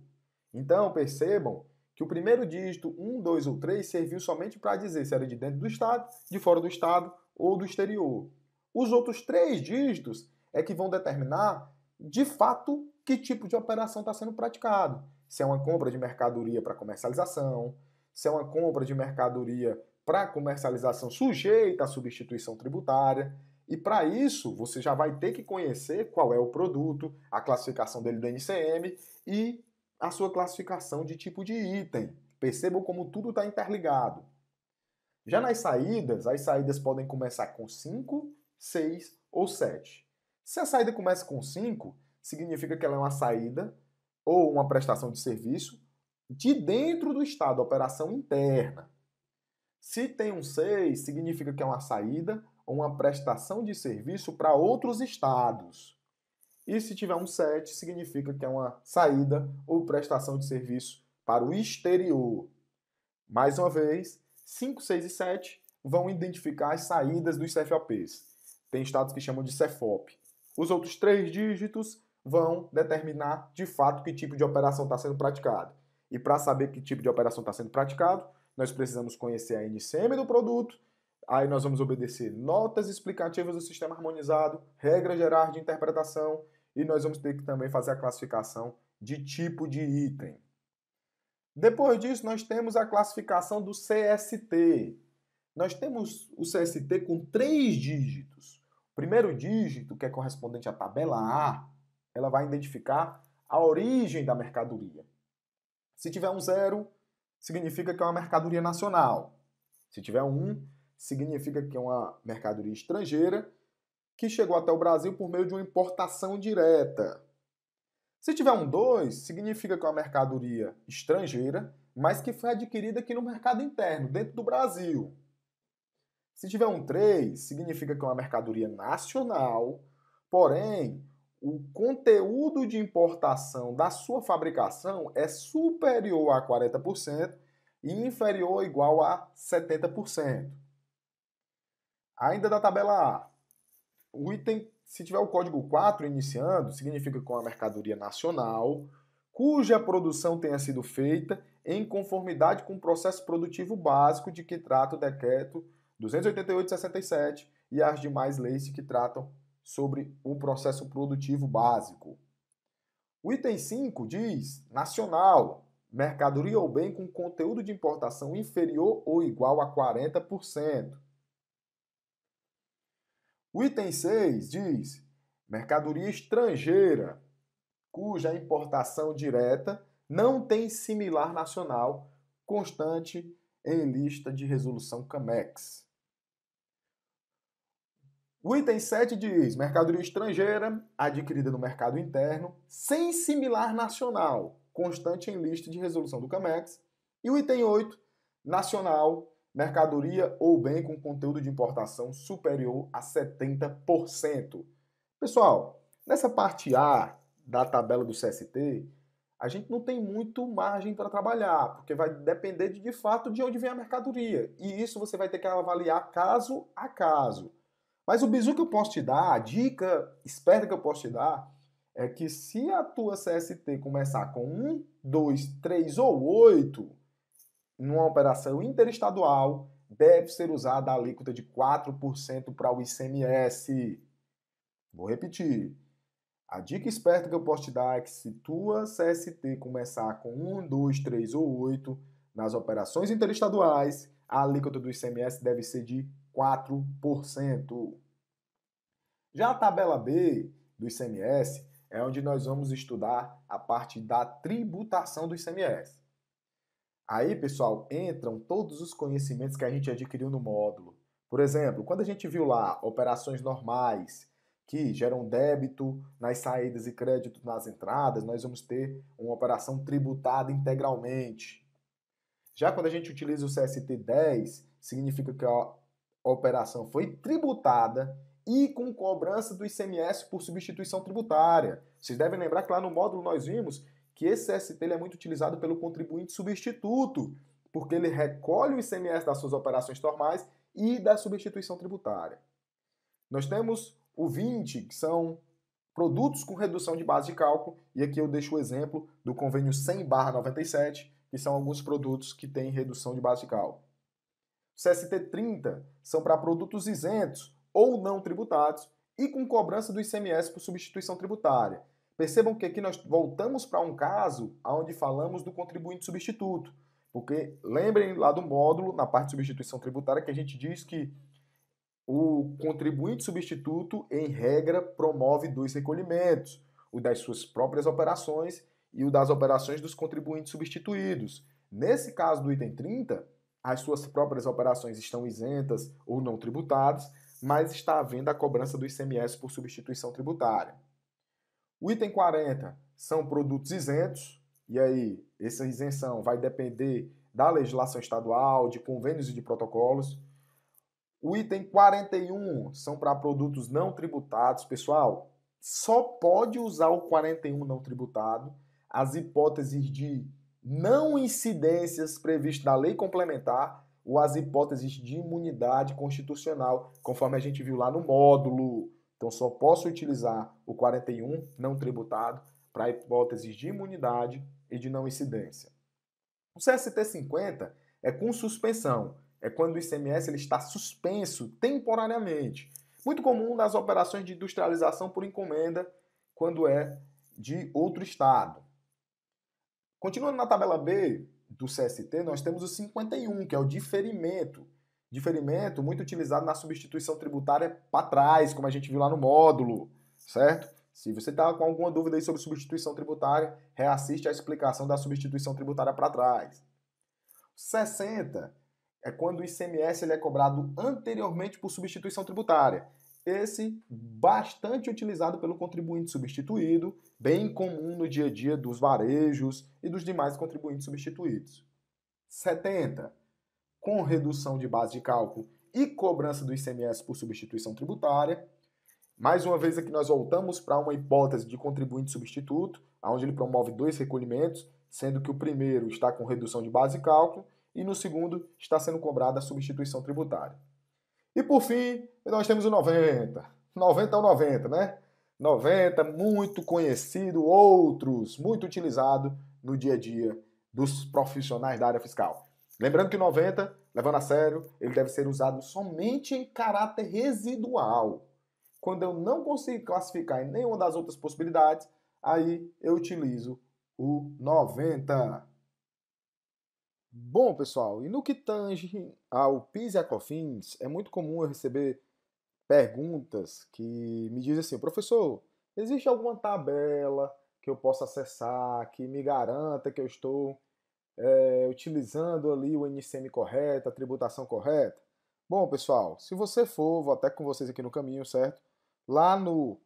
Então, percebam que o primeiro dígito, 1, 2 ou 3, serviu somente para dizer se era de dentro do Estado, de fora do Estado ou do exterior. Os outros 3 dígitos é que vão determinar, de fato, que tipo de operação está sendo praticado. Se é uma compra de mercadoria para comercialização, se é uma compra de mercadoria para comercialização sujeita à substituição tributária. E para isso, você já vai ter que conhecer qual é o produto, a classificação dele do NCM e a sua classificação de tipo de item. Percebam como tudo está interligado. Já nas saídas, as saídas podem começar com 5, 6 ou 7. Se a saída começa com 5, significa que ela é uma saída ou uma prestação de serviço de dentro do Estado, operação interna. Se tem um 6, significa que é uma saída ou uma prestação de serviço para outros estados. E se tiver um 7, significa que é uma saída ou prestação de serviço para o exterior. Mais uma vez, 5, 6 e 7 vão identificar as saídas dos CFOPs. Tem estados que chamam de CEFOP. Os outros 3 dígitos vão determinar de fato que tipo de operação está sendo praticado. E para saber que tipo de operação está sendo praticado, nós precisamos conhecer a NCM do produto, aí nós vamos obedecer notas explicativas do sistema harmonizado, regras gerais de interpretação, e nós vamos ter que também fazer a classificação de tipo de item. Depois disso, nós temos a classificação do CST. Nós temos o CST com 3 dígitos. O primeiro dígito, que é correspondente à tabela A, ela vai identificar a origem da mercadoria. Se tiver um 0, significa que é uma mercadoria nacional. Se tiver um 1, significa que é uma mercadoria estrangeira que chegou até o Brasil por meio de uma importação direta. Se tiver um 2, significa que é uma mercadoria estrangeira, mas que foi adquirida aqui no mercado interno, dentro do Brasil. Se tiver um 3, significa que é uma mercadoria nacional, porém, o conteúdo de importação da sua fabricação é superior a 40% e inferior ou igual a 70%. Ainda da tabela A, o item, se tiver o código 4 iniciando, significa que é uma mercadoria nacional, cuja produção tenha sido feita em conformidade com o processo produtivo básico de que trata o decreto 288/67 e as demais leis que tratam sobre o processo produtivo básico. O item 5 diz nacional, mercadoria ou bem com conteúdo de importação inferior ou igual a 40%. O item 6 diz mercadoria estrangeira, cuja importação direta não tem similar nacional constante em lista de resolução CAMEX. O item 7 diz mercadoria estrangeira adquirida no mercado interno sem similar nacional, constante em lista de resolução do CAMEX. E o item 8, nacional, mercadoria ou bem com conteúdo de importação superior a 70%. Pessoal, nessa parte A da tabela do CST, a gente não tem muito margem para trabalhar, porque vai depender de fato de onde vem a mercadoria. E isso você vai ter que avaliar caso a caso. Mas o bizu que eu posso te dar, a dica esperta que eu posso te dar, é que se a tua CST começar com 1, 2, 3 ou 8, numa operação interestadual, deve ser usada a alíquota de 4% para o ICMS. Vou repetir. A dica esperta que eu posso te dar é que se tua CST começar com 1, 2, 3 ou 8, nas operações interestaduais, a alíquota do ICMS deve ser de 4%. Já a tabela B do ICMS é onde nós vamos estudar a parte da tributação do ICMS. Aí, pessoal, entram todos os conhecimentos que a gente adquiriu no módulo. Por exemplo, quando a gente viu lá operações normais que geram débito nas saídas e crédito nas entradas, nós vamos ter uma operação tributada integralmente. Já quando a gente utiliza o CST 10, significa que a operação foi tributada e com cobrança do ICMS por substituição tributária. Vocês devem lembrar que lá no módulo nós vimos que esse CST ele é muito utilizado pelo contribuinte substituto, porque ele recolhe o ICMS das suas operações normais e da substituição tributária. Nós temos o 20, que são produtos com redução de base de cálculo, e aqui eu deixo o exemplo do convênio 100/97, que são alguns produtos que têm redução de base de cálculo. CST30 são para produtos isentos ou não tributados e com cobrança do ICMS por substituição tributária. Percebam que aqui nós voltamos para um caso onde falamos do contribuinte substituto, porque lembrem lá do módulo, na parte de substituição tributária, que a gente diz que o contribuinte substituto, em regra, promove dois recolhimentos, o das suas próprias operações e o das operações dos contribuintes substituídos. Nesse caso do item 30, as suas próprias operações estão isentas ou não tributadas, mas está havendo a cobrança do ICMS por substituição tributária. O item 40 são produtos isentos, e aí essa isenção vai depender da legislação estadual, de convênios e de protocolos. O item 41 são para produtos não tributados. Pessoal, só pode usar o 41 não tributado as hipóteses de não incidências previstas na lei complementar ou as hipóteses de imunidade constitucional, conforme a gente viu lá no módulo. Então, só posso utilizar o 41 não tributado para hipóteses de imunidade e de não incidência. O CST 50 é com suspensão. É quando o ICMS ele está suspenso temporariamente. Muito comum nas operações de industrialização por encomenda, quando é de outro estado. Continuando na tabela B do CST, nós temos o 51, que é o diferimento. Diferimento muito utilizado na substituição tributária para trás, como a gente viu lá no módulo, certo? Se você está com alguma dúvida aí sobre substituição tributária, reassiste a explicação da substituição tributária para trás. 60 é quando o ICMS ele é cobrado anteriormente por substituição tributária. Esse bastante utilizado pelo contribuinte substituído, bem comum no dia a dia dos varejos e dos demais contribuintes substituídos. 70, com redução de base de cálculo e cobrança do ICMS por substituição tributária. Mais uma vez aqui nós voltamos para uma hipótese de contribuinte substituto, onde ele promove dois recolhimentos, sendo que o primeiro está com redução de base de cálculo e no segundo está sendo cobrada a substituição tributária. E por fim, nós temos o 90. 90 é o 90, né? 90, muito conhecido, outros, muito utilizado no dia a dia dos profissionais da área fiscal. Lembrando que o 90, levando a sério, ele deve ser usado somente em caráter residual. Quando eu não consigo classificar em nenhuma das outras possibilidades, aí eu utilizo o 90. Bom, pessoal, e no que tange ao PIS e a COFINS, é muito comum eu receber perguntas que me dizem assim, professor, existe alguma tabela que eu possa acessar que me garanta que eu estou utilizando ali o NCM correto, a tributação correta? Bom, pessoal, se você for, vou até com vocês aqui no caminho, certo? Lá no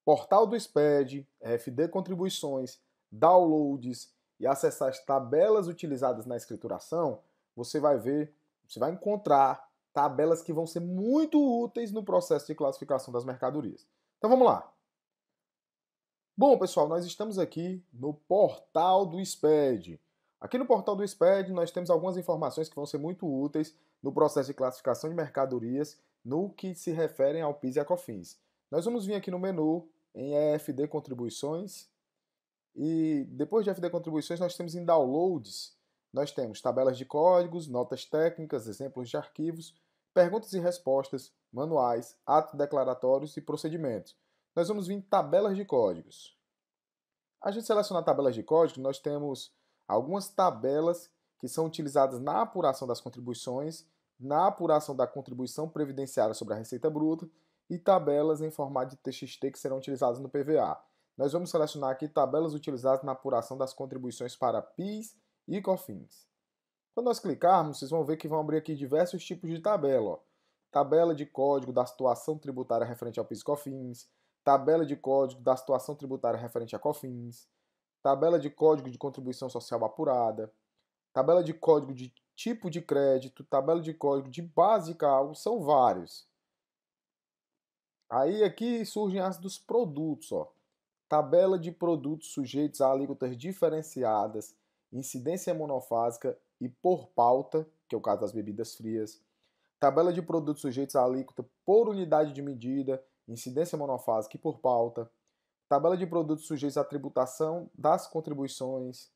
portal do SPED, FD Contribuições, Downloads e acessar as tabelas utilizadas na escrituração, você vai ver, você vai encontrar tabelas que vão ser muito úteis no processo de classificação das mercadorias. Então vamos lá. Bom, pessoal, nós estamos aqui no portal do SPED. Aqui no portal do SPED nós temos algumas informações que vão ser muito úteis no processo de classificação de mercadorias no que se referem ao PIS e a COFINS. Nós vamos vir aqui no menu em EFD Contribuições e depois de EFD Contribuições nós temos em Downloads, nós temos tabelas de códigos, notas técnicas, exemplos de arquivos, perguntas e respostas, manuais, atos declaratórios e procedimentos. Nós vamos vir em tabelas de códigos. A gente seleciona tabelas de código, nós temos algumas tabelas que são utilizadas na apuração das contribuições, na apuração da contribuição previdenciária sobre a receita bruta e tabelas em formato de TXT que serão utilizadas no PVA. Nós vamos selecionar aqui tabelas utilizadas na apuração das contribuições para PIS e COFINS. Quando nós clicarmos, vocês vão ver que vão abrir aqui diversos tipos de tabela. Ó. Tabela de código da situação tributária referente ao PIS e COFINS, tabela de código da situação tributária referente a COFINS, tabela de código de contribuição social apurada, tabela de código de tipo de crédito, tabela de código de base de cálculo, são vários. Aí aqui surgem as dos produtos, ó. Tabela de produtos sujeitos a alíquotas diferenciadas, incidência monofásica e por pauta, que é o caso das bebidas frias. Tabela de produtos sujeitos a alíquota por unidade de medida, incidência monofásica e por pauta. Tabela de produtos sujeitos à tributação das contribuições.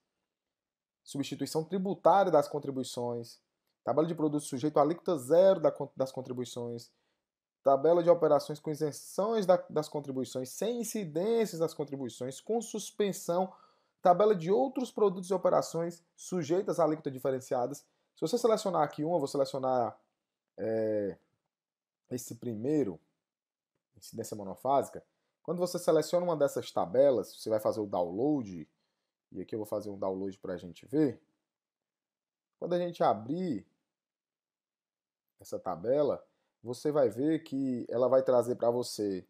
substituição tributária das contribuições, tabela de produtos sujeito à alíquota zero das contribuições, tabela de operações com isenções das contribuições, sem incidências das contribuições, com suspensão, tabela de outros produtos e operações sujeitas à alíquota diferenciadas. Se você selecionar aqui uma, eu vou selecionar esse primeiro, incidência monofásica. Quando você seleciona uma dessas tabelas, você vai fazer o download, e aqui eu vou fazer um download para a gente ver. Quando a gente abrir essa tabela, você vai ver que ela vai trazer para você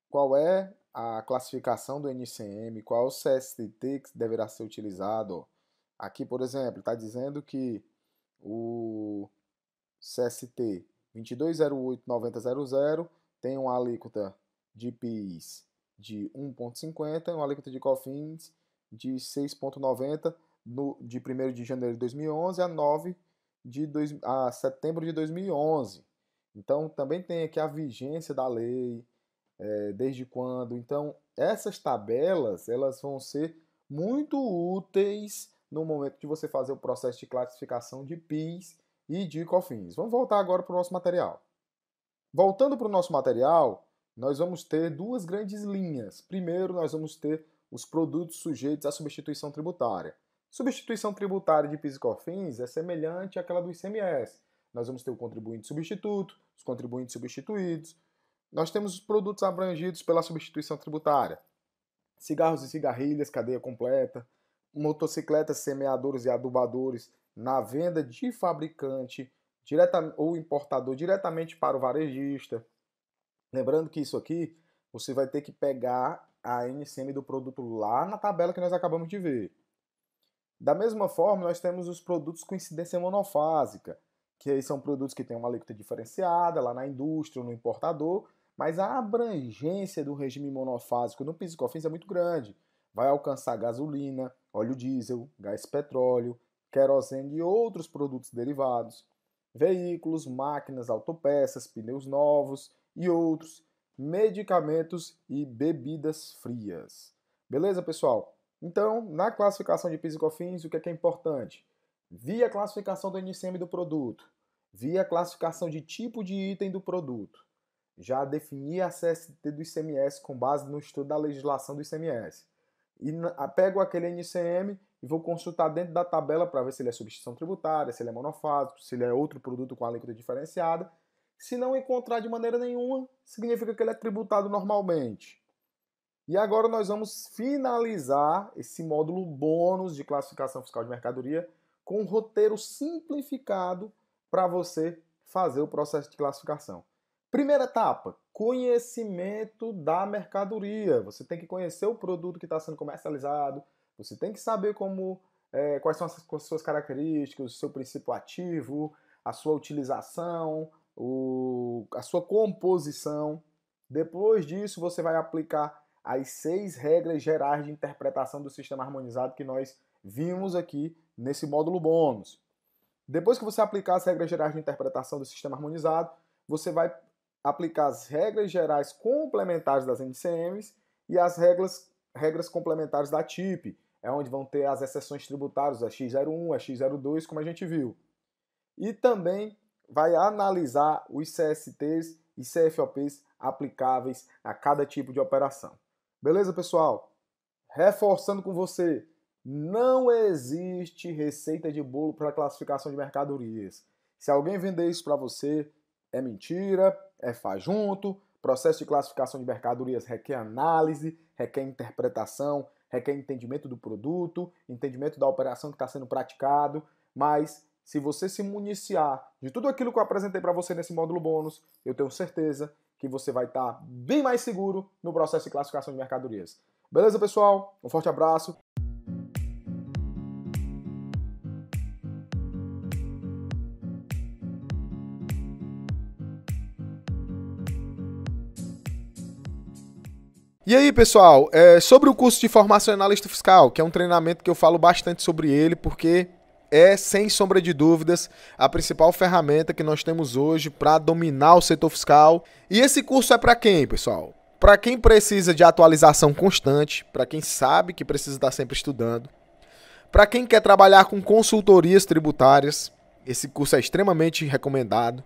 qual é a classificação do NCM, qual é o CST que deverá ser utilizado. Aqui, por exemplo, está dizendo que o CST 22089000 tem uma alíquota de PIS de 1,50 e uma alíquota de COFINS de 6,90 de 1º de janeiro de 2011 a setembro de 2011. Então, também tem aqui a vigência da lei, desde quando. Então, essas tabelas elas vão ser muito úteis no momento de você fazer o processo de classificação de PIS e de COFINS. Vamos voltar agora para o nosso material. Voltando para o nosso material, nós vamos ter duas grandes linhas. Primeiro, nós vamos ter os produtos sujeitos à substituição tributária. Substituição tributária de PIS e COFINS é semelhante àquela do ICMS. Nós vamos ter o contribuinte substituto, os contribuintes substituídos. Nós temos os produtos abrangidos pela substituição tributária. Cigarros e cigarrilhas, cadeia completa. Motocicletas, semeadores e adubadores na venda de fabricante ou importador diretamente para o varejista. Lembrando que isso aqui, você vai ter que pegar a NCM do produto lá na tabela que nós acabamos de ver. Da mesma forma, nós temos os produtos com incidência monofásica, que aí são produtos que têm uma alíquota diferenciada lá na indústria ou no importador, mas a abrangência do regime monofásico no PIS e COFINS é muito grande. Vai alcançar gasolina, óleo diesel, gás petróleo, querosene e outros produtos derivados, veículos, máquinas, autopeças, pneus novos e outros, medicamentos e bebidas frias. Beleza, pessoal? Então, na classificação de PIS e COFINS, o que é importante? Via a classificação do NCM do produto, via a classificação de tipo de item do produto, já definir a CST do ICMS com base no estudo da legislação do ICMS. E pego aquele NCM e vou consultar dentro da tabela para ver se ele é substituição tributária, se ele é monofásico, se ele é outro produto com alíquota diferenciada. Se não encontrar de maneira nenhuma, significa que ele é tributado normalmente. E agora nós vamos finalizar esse módulo bônus de classificação fiscal de mercadoria com um roteiro simplificado para você fazer o processo de classificação. Primeira etapa, conhecimento da mercadoria. Você tem que conhecer o produto que está sendo comercializado, você tem que saber quais são as suas características, o seu princípio ativo, a sua utilização, a sua composição. Depois disso, você vai aplicar as 6 regras gerais de interpretação do sistema harmonizado que nós vimos aqui nesse módulo bônus. Depois que você aplicar as regras gerais de interpretação do sistema harmonizado, você vai aplicar as regras gerais complementares das NCMs e as regras complementares da TIP, é onde vão ter as exceções tributárias, a X01, a X02, como a gente viu. E também vai analisar os CSTs e CFOPs aplicáveis a cada tipo de operação. Beleza, pessoal? Reforçando com você, não existe receita de bolo para classificação de mercadorias. Se alguém vender isso para você, é mentira, é faz junto. Processo de classificação de mercadorias requer análise, requer interpretação, requer entendimento do produto, entendimento da operação que está sendo praticado, mas se você se municiar de tudo aquilo que eu apresentei para você nesse módulo bônus, eu tenho certeza que você vai estar bem mais seguro no processo de classificação de mercadorias. Beleza, pessoal? Um forte abraço. E aí, pessoal, sobre o curso de formação em analista fiscal, que é um treinamento que eu falo bastante sobre ele, porque é, sem sombra de dúvidas, a principal ferramenta que nós temos hoje para dominar o setor fiscal. E esse curso é para quem, pessoal? Para quem precisa de atualização constante, para quem sabe que precisa estar sempre estudando, Para quem quer trabalhar com consultorias tributárias, esse curso é extremamente recomendado.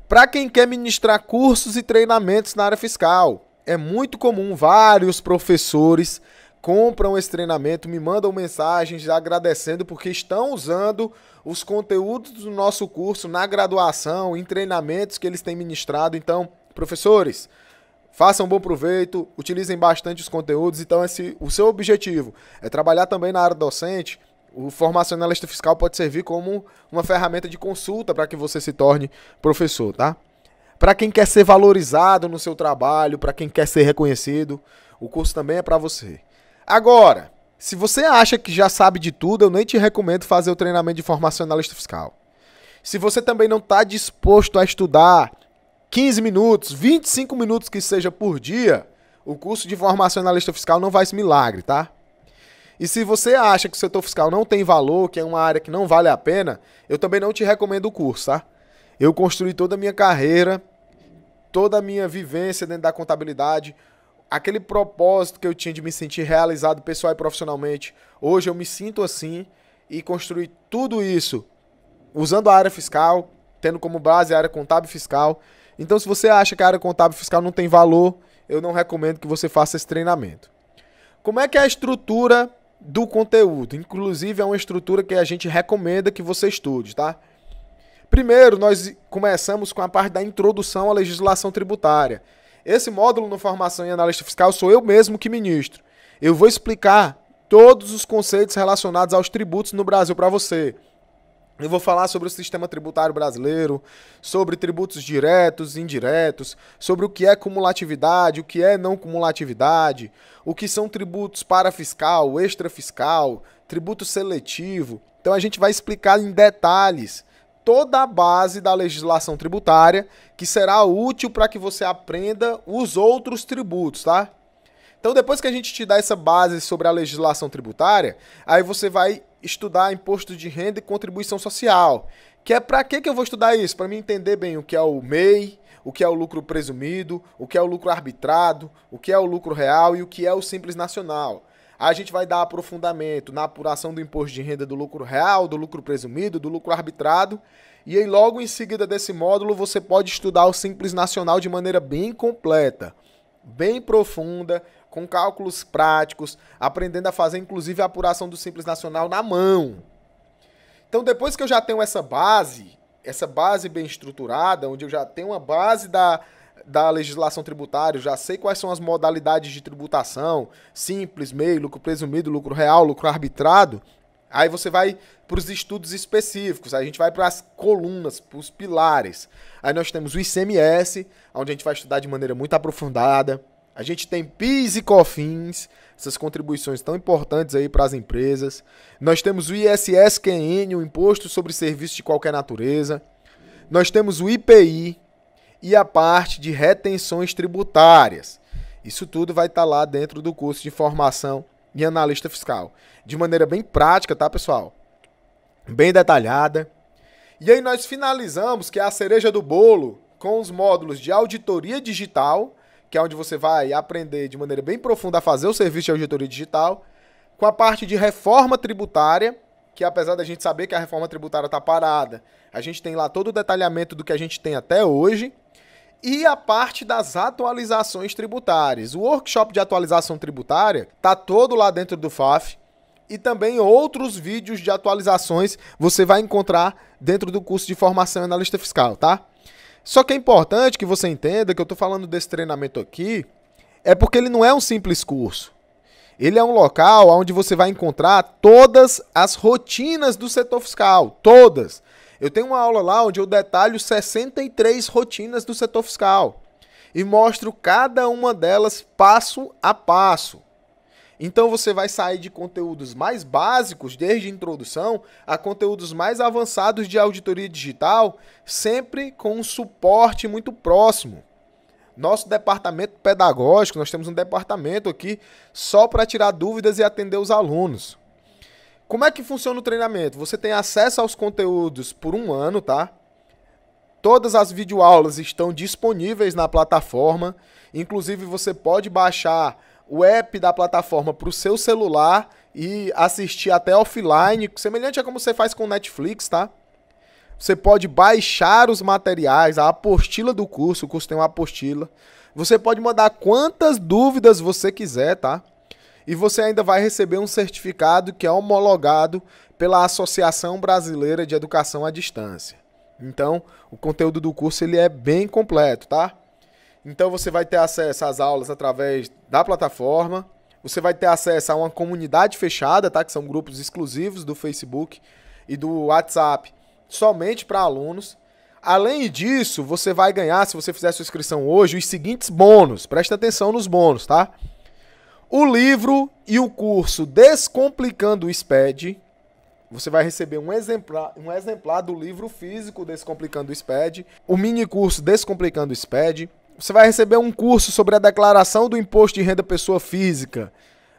Para quem quer ministrar cursos e treinamentos na área fiscal, é muito comum, vários professores compram esse treinamento, me mandam mensagens agradecendo porque estão usando os conteúdos do nosso curso na graduação, em treinamentos que eles têm ministrado. Então, professores, façam bom proveito, utilizem bastante os conteúdos. Então, o seu objetivo é trabalhar também na área docente. O Formação em Analista Fiscal pode servir como uma ferramenta de consulta para que você se torne professor, tá? Para quem quer ser valorizado no seu trabalho, para quem quer ser reconhecido, o curso também é para você. Agora, se você acha que já sabe de tudo, eu nem te recomendo fazer o treinamento de Formação em Analista Fiscal. Se você também não está disposto a estudar 15 minutos, 25 minutos que seja por dia, o curso de Formação em Analista Fiscal não vai ser milagre, tá? E se você acha que o setor fiscal não tem valor, que é uma área que não vale a pena, eu também não te recomendo o curso, tá? Eu construí toda a minha carreira, toda a minha vivência dentro da contabilidade, aquele propósito que eu tinha de me sentir realizado pessoal e profissionalmente. Hoje eu me sinto assim e construí tudo isso usando a área fiscal, tendo como base a área contábil e fiscal. Então, se você acha que a área contábil e fiscal não tem valor, eu não recomendo que você faça esse treinamento. Como é que é a estrutura do conteúdo? Inclusive, é uma estrutura que a gente recomenda que você estude, tá? Primeiro, nós começamos com a parte da introdução à legislação tributária. Esse módulo no Formação em Analista Fiscal sou eu mesmo que ministro. Eu vou explicar todos os conceitos relacionados aos tributos no Brasil para você. Eu vou falar sobre o sistema tributário brasileiro, sobre tributos diretos e indiretos, sobre o que é cumulatividade, o que é não cumulatividade, o que são tributos parafiscal, extrafiscal, tributo seletivo. Então a gente vai explicar em detalhes toda a base da legislação tributária, que será útil para que você aprenda os outros tributos, tá? Então depois que a gente te dá essa base sobre a legislação tributária, aí você vai estudar imposto de renda e contribuição social. Que é para que eu vou estudar isso? Para mim entender bem o que é o MEI, o que é o lucro presumido, o que é o lucro arbitrado, o que é o lucro real e o que é o simples nacional. Aí a gente vai dar aprofundamento na apuração do imposto de renda do lucro real, do lucro presumido, do lucro arbitrado. E aí logo em seguida desse módulo você pode estudar o simples nacional de maneira bem completa, bem profunda, com cálculos práticos, aprendendo a fazer inclusive a apuração do simples nacional na mão. Então depois que eu já tenho essa base bem estruturada, onde eu já tenho uma base da legislação tributária, eu já sei quais são as modalidades de tributação, simples, MEI, lucro presumido, lucro real, lucro arbitrado, aí você vai para os estudos específicos, aí a gente vai para as colunas, para os pilares. Aí nós temos o ICMS, onde a gente vai estudar de maneira muito aprofundada. A gente tem PIS e COFINS, essas contribuições tão importantes aí para as empresas. Nós temos o ISS-QN, o Imposto sobre Serviços de Qualquer Natureza. Nós temos o IPI e a parte de retenções tributárias. Isso tudo vai estar lá dentro do curso de Formação em Analista Fiscal. De maneira bem prática, tá, pessoal? Bem detalhada. E aí nós finalizamos, que é a cereja do bolo, com os módulos de auditoria digital, que é onde você vai aprender de maneira bem profunda a fazer o serviço de auditoria digital, com a parte de reforma tributária, que apesar da gente saber que a reforma tributária está parada, a gente tem lá todo o detalhamento do que a gente tem até hoje, e a parte das atualizações tributárias. O workshop de atualização tributária está todo lá dentro do FAF, e também outros vídeos de atualizações você vai encontrar dentro do curso de Formação em Analista Fiscal, tá? Só que é importante que você entenda que eu estou falando desse treinamento aqui, é porque ele não é um simples curso. Ele é um local onde você vai encontrar todas as rotinas do setor fiscal, todas. Eu tenho uma aula lá onde eu detalho 63 rotinas do setor fiscal e mostro cada uma delas passo a passo. Então você vai sair de conteúdos mais básicos, desde a introdução, a conteúdos mais avançados de auditoria digital, sempre com um suporte muito próximo. Nosso departamento pedagógico, nós temos um departamento aqui só para tirar dúvidas e atender os alunos. Como é que funciona o treinamento? Você tem acesso aos conteúdos por 1 ano, tá? Todas as videoaulas estão disponíveis na plataforma. Inclusive, você pode baixar o app da plataforma para o seu celular e assistir até offline, semelhante a como você faz com o Netflix, tá? Você pode baixar os materiais, a apostila do curso, o curso tem uma apostila. Você pode mandar quantas dúvidas você quiser, tá? E você ainda vai receber um certificado que é homologado pela Associação Brasileira de Educação à Distância. Então, o conteúdo do curso ele é bem completo, tá? Então, você vai ter acesso às aulas através da plataforma. Você vai ter acesso a uma comunidade fechada, tá? Que são grupos exclusivos do Facebook e do WhatsApp, somente para alunos. Além disso, você vai ganhar, se você fizer sua inscrição hoje, os seguintes bônus. Presta atenção nos bônus, tá? O livro e o curso Descomplicando o SPED. Você vai receber um exemplar do livro físico Descomplicando o SPED. O mini curso Descomplicando o SPED. Você vai receber um curso sobre a declaração do Imposto de Renda Pessoa Física,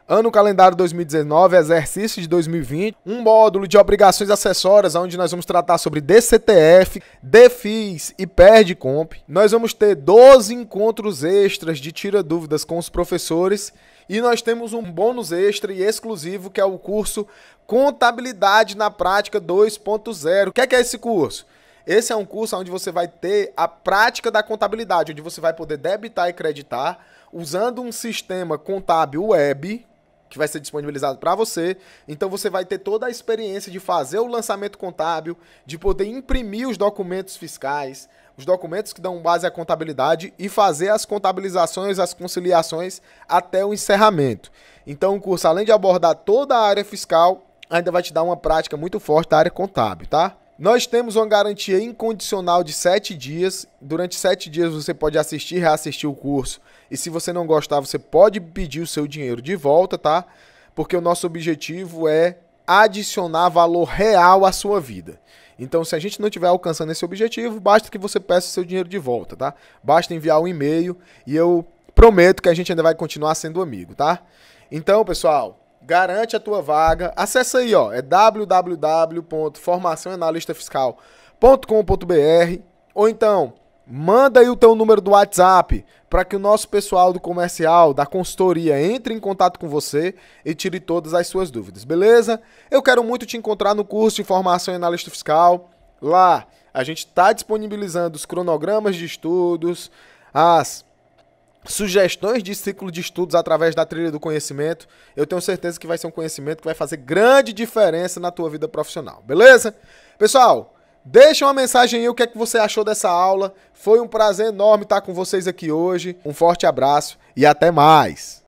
ano calendário 2019, exercício de 2020. Um módulo de obrigações acessórias, onde nós vamos tratar sobre DCTF, DFIS e PERDComp. Nós vamos ter 12 encontros extras de tira dúvidas com os professores. E nós temos um bônus extra e exclusivo, que é o curso Contabilidade na Prática 2.0. O que é esse curso? Esse é um curso onde você vai ter a prática da contabilidade, onde você vai poder debitar e creditar, usando um sistema contábil web, que vai ser disponibilizado para você. Então você vai ter toda a experiência de fazer o lançamento contábil, de poder imprimir os documentos fiscais, os documentos que dão base à contabilidade e fazer as contabilizações, as conciliações até o encerramento. Então o curso, além de abordar toda a área fiscal, ainda vai te dar uma prática muito forte da área contábil, tá? Nós temos uma garantia incondicional de 7 dias. Durante 7 dias você pode assistir e reassistir o curso. E se você não gostar, você pode pedir o seu dinheiro de volta, tá? Porque o nosso objetivo é adicionar valor real à sua vida. Então, se a gente não estiver alcançando esse objetivo, basta que você peça o seu dinheiro de volta, tá? Basta enviar um e-mail e eu prometo que a gente ainda vai continuar sendo amigo, tá? Então, pessoal, garante a tua vaga. Acessa aí, ó, é www.formaçãoanalistafiscal.com.br ou então manda aí o teu número do WhatsApp para que o nosso pessoal do comercial, da consultoria, entre em contato com você e tire todas as suas dúvidas, beleza? Eu quero muito te encontrar no curso de Formação em Analista Fiscal. Lá a gente está disponibilizando os cronogramas de estudos, as sugestões de ciclo de estudos através da trilha do conhecimento. Eu tenho certeza que vai ser um conhecimento que vai fazer grande diferença na tua vida profissional, beleza? Pessoal, deixa uma mensagem aí, o que é que você achou dessa aula. Foi um prazer enorme estar com vocês aqui hoje. Um forte abraço e até mais!